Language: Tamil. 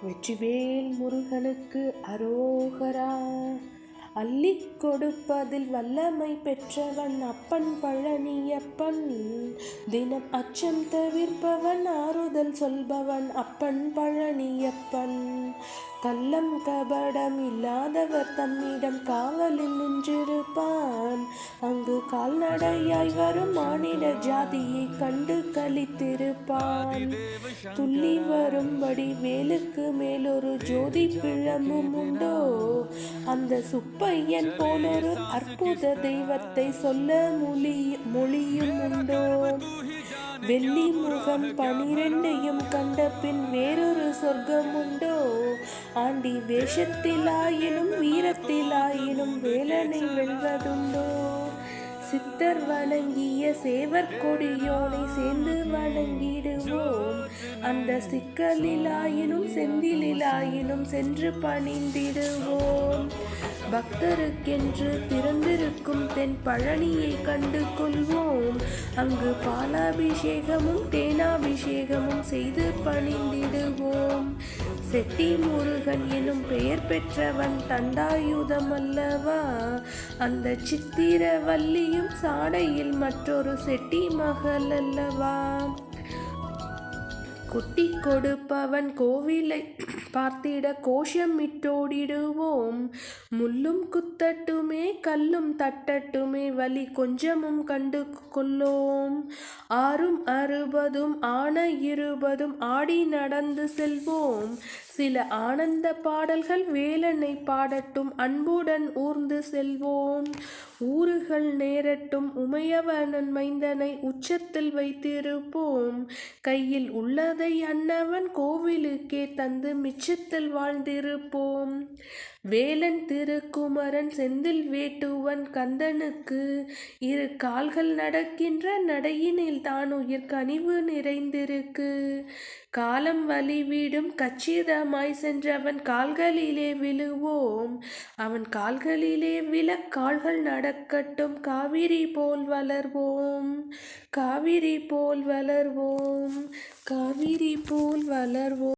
வெற்றிவேல் முருகனுக்கு அரோகரா. அள்ளிக் கொடுப்பதில் வல்லமை பெற்றவன் அப்பன் பழனியப்பன். தினம் அச்சம் தவிர்ப்பவன், ஆறுதல் சொல்பவன் அப்பன் பழனியப்பன். கள்ளம் கபடம் இல்லாதவர் தம்மிடம் காவலில் நின்றிருப்பான். அங்கு கால்நடையாய் வரும் மானிட ஜாதியை கண்டு களித்திருப்பான். துள்ளி வரும்படி வேலுக்கு மேலொரு ஜோதி பிழம்பும் உண்டோ? அந்த சுப்பையன் போலொரு அற்புத தெய்வத்தை சொல்ல மொழியும் உண்டோ? வெள்ளி முகம் 12 கண்ட பின் வேறொரு சொர்க்கம் உண்டோ? ஆண்டி வேஷத்திலாயினும் வீரத்திலாயினும் வேலனை வெல்வதுண்டோ? சித்தர் வணங்கிய சேவர் கொடியோனை சேர்ந்து வணங்கிடுவோம். அந்த சிக்கலிலாயினும் செந்திலாயினும் சென்று பணிந்திடுவோம். பக்தருக்கென்று திறந்திருக்கும் தென் பழனியை கண்டு கொள்வோம். அங்கு பாலாபிஷேகமும் தேனாபிஷேகமும் செய்து பணிந்திடுவோம். செட்டி முருகன் எனும் பெயர் பெற்றவன் தண்டாயுதம் அல்லவா? அந்த சித்திரவல்லியும் சாடையில் மற்றொரு செட்டி மகள் அல்லவா? கொட்டி கொடுப்பவன் கோவிலை பார்த்திட கோஷமிட்டோடிடுவோம். முள்ளும் குத்தட்டுமே கல்லும் தட்டட்டுமே வலி கொஞ்சமும் கண்டு கொள்ளோம். 6 60 ஆன 20 ஆடி நடந்து செல்வோம். சில ஆனந்த பாடல்கள் வேலனை பாடட்டும், அன்புடன் ஊர்ந்து செல்வோம். ஊறுகள் நேரட்டும், உமையவனன் மைந்தனை உச்சத்தில் வைத்திருப்போம். கையில் உள்ளதை அன்னவன் கோவிலுக்கே தந்து மிச்சத்தில் வாழ்ந்திருப்போம். வேலன் திருக்குமரன் செந்தில் வேட்டுவன் கந்தனுக்கு 2 கால்கள் நடக்கின்ற நடையினில் தான் உயிர் கனிவு நிறைந்திருக்கு. காலம் வழிவிடும் கச்சிதமாய் சென்றவன் கால்களிலே விழுவோம். அவன் கால்களிலே விழ கால்கள் நடக்கட்டும். காவிரி போல் வளர்வோம், காவிரி போல் வளர்வோம், காவிரி போல் வளர்வோம்.